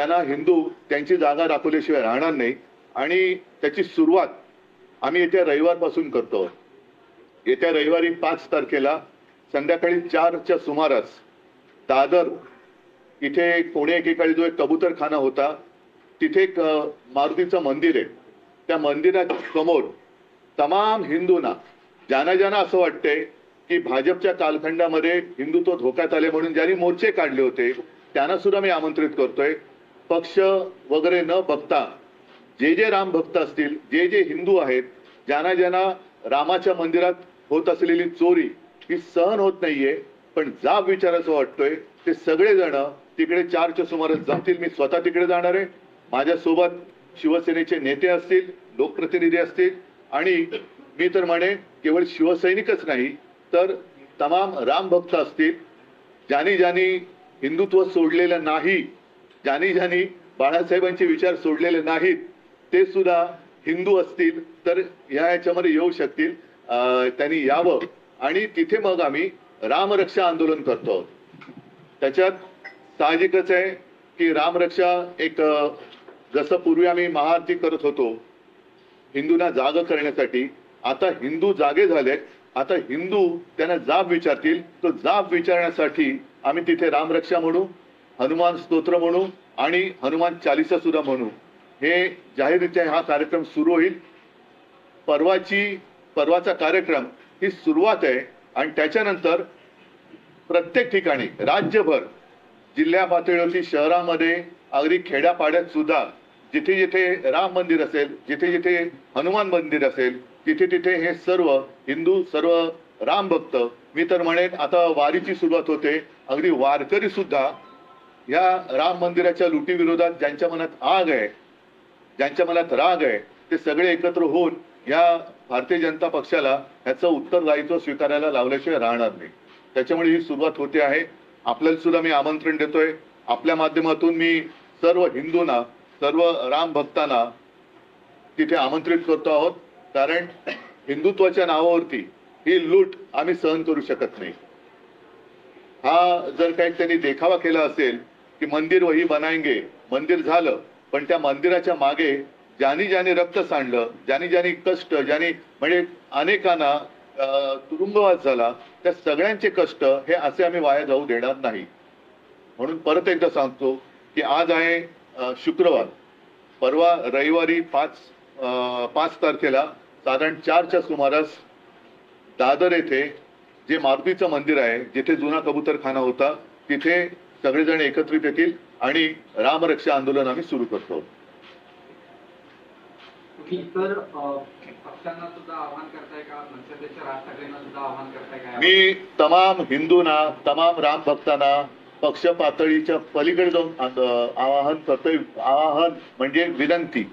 त्यांना हिंदू त्यांची जागा दाखवल्याशिवाय राहणार नाही आणि त्याची सुरुवात आम्ही येत्या रविवारपासून करतो. येत्या रविवारी 5 तारखेला संध्याकाळी 4च्या सुमारास दादर इथे कोणे एकेकाळी जो एक कबूतरखाना होता तिथे एक मारुतीचं मंदिर आहे. त्या मंदिराच्या समोर तमाम हिंदूंना ज्यांना ज्यांना असं वाटतंय की भाजपच्या कालखंडामध्ये हिंदुत्व धोक्यात आले म्हणून ज्यांनी मोर्चे काढले होते त्यांना सुद्धा मी आमंत्रित करतोय. पक्ष वगैरे न बघता जे जे राम भक्त असतील, जे जे हिंदू आहेत, ज्यांना ज्यांना रामाच्या मंदिरात होत असलेली चोरी ही सहन होत नाहीये पण जाब विचारायचं वाटतोय ते सगळेजण तिकडे 4च्या सुमारास जमतील. मी स्वतः तिकडे जाणार आहे. माझ्यासोबत शिवसेनेचे नेते असतील, लोकप्रतिनिधी असतील आणि मी तर म्हणे केवळ शिवसैनिकच नाही तर तमाम राम भक्त असतील. ज्यांनी ज्यांनी हिंदुत्व सोडलेलं नाही, ज्यांनी ज्यांनी बाळासाहेबांचे विचार सोडलेले नाहीत ते सुद्धा हिंदू असतील तर याच्यामध्ये येऊ शकतील. त्यांनी यावं आणि तिथे मग आम्ही रामरक्षा आंदोलन करतो. त्याच्यात साहजिकच आहे की रामरक्षा एक जसं पूर्वी आम्ही महाआरती करत होतो हिंदूंना जाग करण्यासाठी, आता हिंदू जागे झालेत. आता हिंदू त्यांना जाब विचारतील. तो जाब विचारण्यासाठी आम्ही तिथे रामरक्षा म्हणू, हनुमान स्तोत्र म्हणू आणि हनुमान चालीसा सुद्धा म्हणू. हे जाहीररित्या हा कार्यक्रम सुरू होईल. परवाचा कार्यक्रम ही सुरुवात आहे आणि त्याच्यानंतर प्रत्येक ठिकाणी राज्यभर जिल्हा पातळीवरती शहरामध्ये अगदी खेड्यापाड्यात सुद्धा जिथे जिथे राम मंदिर असेल, जिथे जिथे हनुमान मंदिर असेल तिथे तिथे हे सर्व हिंदू, सर्व राम भक्त, मी तर म्हणेन आता वारीची सुरुवात होते. अगदी वारकरी सुद्धा या राम मंदिराच्या लुटी विरोधात ज्यांच्या मनात आग आहे, ज्यांच्या मनात राग आहे ते सगळे एकत्र होऊन या भारतीय जनता पक्षाला ह्याचं उत्तरदायित्व स्वीकारायला लावल्याशिवाय राहणार नाही. त्याच्यामुळे ही सुरुवात होते आहे. आपल्याला सुद्धा मी आमंत्रण देतोय. आपल्या माध्यमातून मी सर्व हिंदूंना, सर्व राम भक्तांना तिथे आमंत्रित करतो आहोत. कारण हिंदुत्वाच्या नावावरती ही लूट आम्ही सहन करू शकत नाही. हा जर काही त्यांनी देखावा केला असेल की मंदिर वही बनाएंगे, मंदिर झालं पण त्या मंदिराच्या मागे ज्यांनी ज्यांनी रक्त सांडलं, ज्यांनी ज्यांनी कष्ट, ज्यांनी म्हणजे अनेकांना तुरुंगवास झाला, त्या सगळ्यांचे कष्ट हे असे आम्ही वाया जाऊ देणार नाही. म्हणून परत एकदा सांगतो की आज आहे शुक्रवार. परवा रविवारी 5 तारखेला साधारण 4च्या सुमारास दादर येथे जे मारुतीचं मंदिर आहे, जिथे जुना कबूतरखाना होता, तिथे सगळेजण एकत्रित येतील आणि रामरक्षा आंदोलन आम्ही सुरू करतो. इतर पक्षांना सुद्धा आवाहन करताय का? मनसेच्या राज ठाकरेंना सुद्धा आवाहन करताय का? मी तमाम हिंदूंना, तमाम राम भक्तांना पक्ष पातळीच्या पलीकडे जाऊन आवाहन करतोय. आवाहन म्हणजे विनंती.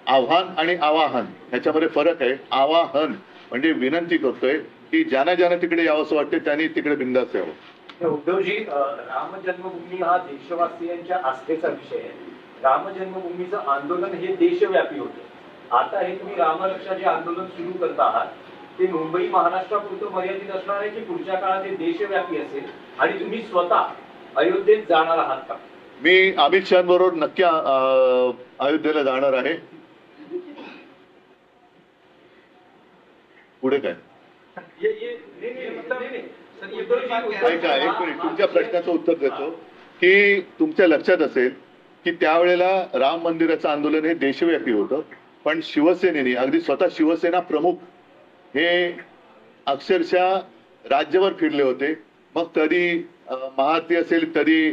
आव्हान आणि आवाहन ह्याच्यामध्ये फरक आहे. आवाहन म्हणजे विनंती करतोय की ज्यांना ज्यांना तिकडे यावंसं वाटते त्यांनी तिकडे बिंदास यावं. उद्धवजी, राम जन्मभूमी हा देशवासियांच्या आस्थेचा विषय आहे. राम जन्मभूमीचं आंदोलन हे देशव्यापी होतं. आता हे तुम्ही रामरक्षा जे आंदोलन सुरू करत आहात ते मुंबई महाराष्ट्रापुरतं मर्यादित असणार आहे की पुढच्या काळात हे देशव्यापी असेल आणि तुम्ही स्वतः अयोध्येत जाणार आहात का? मी अमित शहाबरोबर नक्की अयोध्येला जाणार आहे. पुढे काय ऐका, एक मिनिट तुमच्या प्रश्नाचं उत्तर देतो की तुमच्या लक्षात असेल की त्यावेळेला राम मंदिराचं आंदोलन हे देशव्यापी होतं पण शिवसेनेने, अगदी स्वतः शिवसेना प्रमुख हे अक्षरशः राज्यभर फिरले होते. मग कधी महाआरती असेल, कधी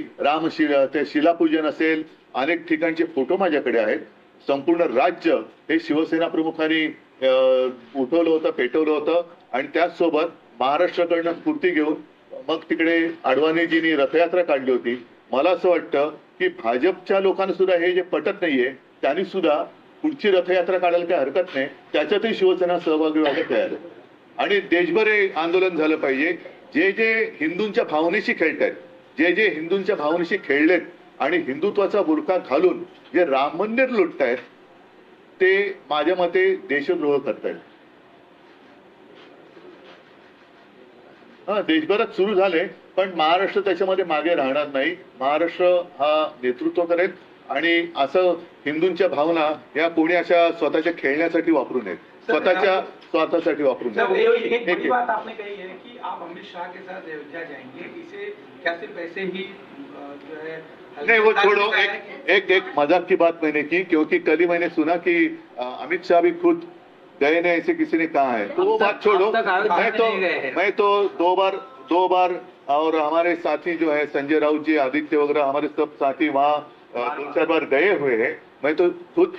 ते शिलापूजन असेल, अनेक ठिकाणचे फोटो माझ्याकडे आहेत. संपूर्ण राज्य हे शिवसेना प्रमुखांनी उठवलं होतं, पेटवलं होतं आणि त्याचसोबत महाराष्ट्राकडनं स्फूर्ती घेऊन मग तिकडे अडवाणीजींनी रथयात्रा काढली होती. मला असं वाटतं की भाजपच्या लोकांना सुद्धा हे जे पटत नाहीये त्यांनी सुद्धा पुढची रथयात्रा काढायला काही हरकत नाही. त्याच्यातही शिवसेना सहभागी व्हायला तयार आहे आणि देशभर हे आंदोलन झालं पाहिजे. जे जे हिंदूंच्या भावनेशी खेळतायत, जे जे हिंदूंच्या भावनेशी खेळलेत आणि हिंदुत्वाचा बुरखा घालून जे राम मंदिर लुटतायत ते माझ्या मते देशद्रोह करतायत. देशभरात सुरू झाले पण महाराष्ट्र त्याच्यामध्ये मागे राहणार नाही. महाराष्ट्र हा नेतृत्व करेल आणि असं हिंदूंच्या भावना या कोणी अशा स्वतःच्या खेळण्यासाठी वापरू नयेत, स्वतःच्या स्वार्थासाठी वापरू सर, नयेत. एक बड़ी बात आपने कही है कि आप अमित शाह के साथ अयोध्या जाएंगे, इसे क्या सिर्फ ऐसे ही जो है नहीं वो छोड़ो, एक एक मजाक की बात मैंने की, क्योंकि कल ही मैंने सुना कि अमित शाह भी खुद गए नहीं, ऐसे किसी ने कहा है, तो वो बात छोड़ो. अब तक मैं तो दो बार और हमारे साथी जो है संजय राउत जी, आदित्य वगैरह हमारे सब साथी वहाँ 2-4 बार गए हुए हैं. मैं तो खुद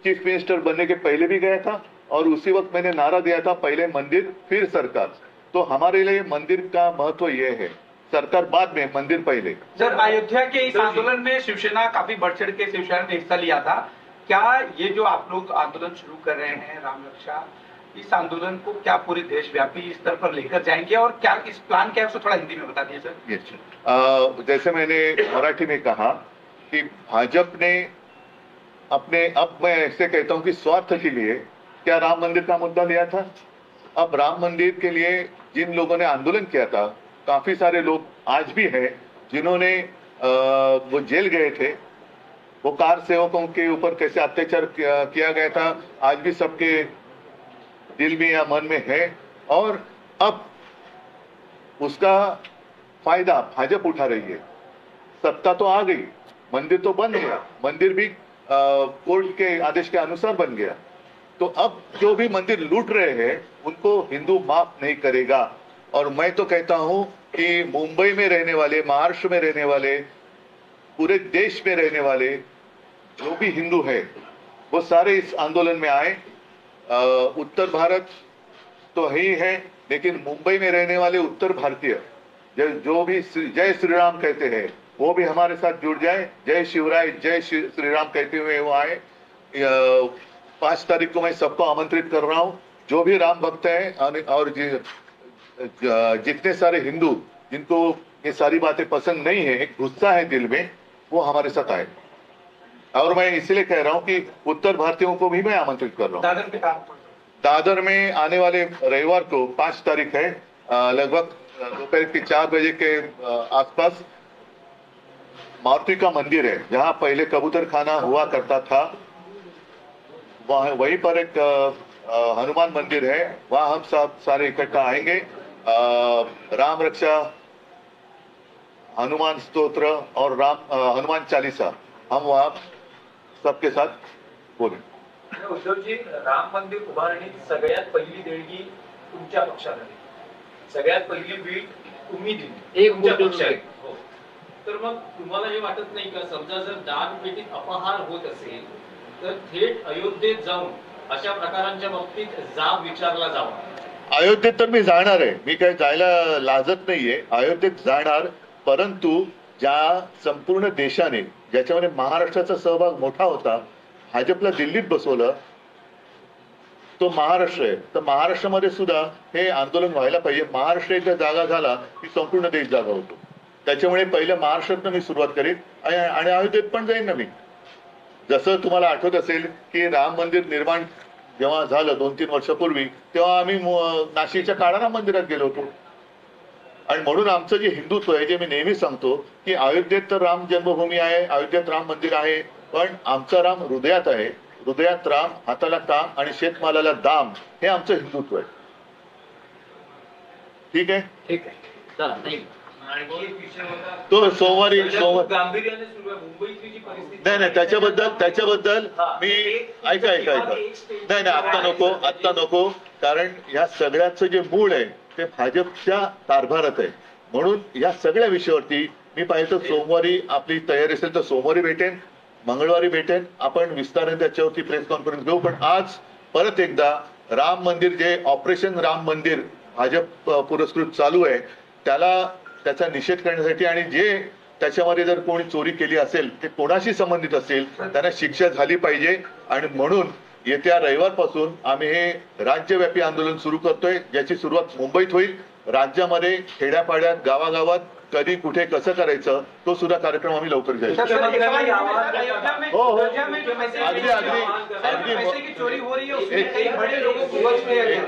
चीफ मिनिस्टर बनने के पहले भी गया था और उसी वक्त मैंने नारा दिया था, पहले मंदिर फिर सरकार. तो हमारे लिए मंदिर का महत्व ये है, सरकार बाद में, मंदिर पहले. सर, अयोध्या के इस आंदोलन में शिवसेना काफी बढ़ चढ़ के शिवसेना ने हिस्सा लिया था. क्या ये जो आप लोग आंदोलन शुरू कर रहे हैं राम रक्षा, इस आंदोलन को क्या पूरे देशव्यापी स्तर पर लेकर जाएंगे और क्या इस प्लान क्या है उसको थोड़ा हिंदी में बता दिए सर. यस, जैसे मैंने मराठी में कहा कि भाजपा ने अपने, अब मैं ऐसे कहता हूं कि स्वार्थ के लिए क्या राम मंदिर का मुद्दा लिया था. अब राम मंदिर के लिए जिन लोगों ने आंदोलन किया था, काफी सारे लोग आज भी हैं जिन्होंने वो जेल गए थे, वो कार सेवकों के ऊपर कैसे अत्याचार किया गया था, आज भी सबके दिल में या मन में है. और अब उसका फायदा भाजपा उठा रही है. सत्ता तो आ गई, मंदिर तो बन गया, मंदिर भी कोर्ट के आदेश के अनुसार बन गया. तो अब जो भी मंदिर लूट रहे हैं उनको हिंदू माफ नहीं करेगा. और मैं तो कहता हूं कि मुंबई में रहने वाले, महाराष्ट्र में रहने वाले, पूरे देश में रहने वाले जो भी हिंदू है वो सारे इस आंदोलन में आए. उत्तर भारत तो है ही है, लेकिन मुंबई में रहने वाले उत्तर भारतीय जो भी जय श्री राम कहते हैं वो भी हमारे साथ जुड़ जाए. जय शिवराय, जय श्री राम कहते हुए वो आए. 5 तारीख को मैं सबको आमंत्रित कर रहा हूं, जो भी राम भक्त हैं और जितने सारे हिंदू जिनको ये सारी बातें पसंद नहीं है, एक गुस्सा है दिल में, वो हमारे साथ आए. और मैं इसलिए कह रहा हूं कि उत्तर भारतीयों को भी मैं आमंत्रित कर रहा हूं. दादर में आने वाले रविवार को 5 तारीख है, लगभग दोपहर के 4 बजे के आसपास मारुति का मंदिर है, जहां पहले कबूतर खाना हुआ करता था. वहीं पर एक हनुमान मंदिर है, वहां हम सब सारे इकट्ठा आएंगे. राम रक्षा, हनुमान स्तोत्र और हनुमान चालीसा हम वहां सबके साथ बोले. उद्धवजी, राम मंदिर उभारणीत सगळ्यात पहिली देणगी तुमच्या पक्षाला दिली, सगळ्यात पहिली बीट तुम्ही दिली, एक तुमच्या बोट पक्षाने. हो. तर मग तुम्हाला हे वाटत नाही का, समजा जर दानपेटीत अपहार होत असेल तर थेट अयोध्येत जाऊन अशा प्रकारांच्या बाबतीत जाब विचारला जावा. अयोध्येत तर मी जाणार आहे, मी काही जायला लाजत नाहीये, अयोध्येत जाणार. परंतु ज्या संपूर्ण देशाने, ज्याच्यामध्ये महाराष्ट्राचा सहभाग मोठा होता, भाजपला दिल्लीत बसवलं, तो महाराष्ट्र आहे. तर महाराष्ट्रामध्ये सुद्धा हे आंदोलन व्हायला पाहिजे. महाराष्ट्र एकदा जागा झाला की संपूर्ण देश जागा होतो. त्याच्यामुळे पहिलं महाराष्ट्रातनं मी सुरुवात करीन आणि अयोध्येत पण जाईन ना मी. जसं तुम्हाला आठवत असेल की राम मंदिर निर्माण जेव्हा झालं 2-3 वर्षापूर्वी, तेव्हा आम्ही नाशिकच्या काळाराम मंदिरात गेलो होतो. आणि म्हणून आमचं जे हिंदुत्व आहे, जे मी नेहमी सांगतो की अयोध्येत तर राम जन्मभूमी आहे, अयोध्येत राम मंदिर आहे, पण आमचा राम हृदयात आहे. हृदयात राम, हाताला काम आणि शेतमालाला दाम, हे आमचं हिंदुत्व आहे. ठीक आहे. ठीक आहे, चला. नाही आणखी एक विषय होता तो सोमवारी गांभीर्याने सुरू आहे मुंबईतली जी परिस्थिती. नाही, त्याच्याबद्दल मी ऐका नाही, आत्ता नको, कारण या सगळ्याचं जे मूळ आहे ते भाजपच्या कारभारात आहे. म्हणून या सगळ्या विषयावरती मी पाहिजे तर सोमवारी आपली तयारी असेल तर सोमवारी भेटेन, मंगळवारी भेटेन, आपण विस्ताराने त्याच्यावरती प्रेस कॉन्फरन्स घेऊ. पण आज परत एकदा राम मंदिर, जे ऑपरेशन राम मंदिर भाजप पुरस्कृत चालू आहे, त्याचा निषेध करण्यासाठी, आणि जे त्याच्यामध्ये जर कोणी चोरी केली असेल, ते कोणाशी संबंधित असेल, त्यांना शिक्षा झाली पाहिजे. आणि म्हणून येत्या रविवारपासून आम्ही हे राज्यव्यापी आंदोलन सुरू करतोय, ज्याची सुरुवात मुंबईत होईल. राज्यामध्ये खेड्यापाड्यात, गावागावात कधी कुठे कसं करायचं, तो सुद्धा कार्यक्रम आम्ही लवकर घेऊ. हो, अगदी पैसे की चोरी हो रही है, उसमें कई बड़े लोगों को बख्श दिया गया.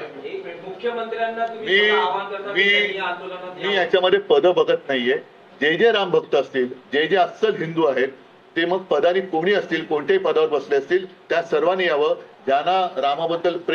मुख्यमंत्र्यांना तुम्ही मी स्वतः आवाहन करता की त्यांनी या आंदोलनात मी यावं? याच्यामध्ये पद बघत नाहीये. जे जे राम भक्त असतील, जे जे अस्सल हिंदू आहेत, ते मग पदानी कोणी असतील, कोणत्याही पदावर बसले असतील, त्या सर्वांनी यावं. ज्यांना रामाबद्दल प्रेम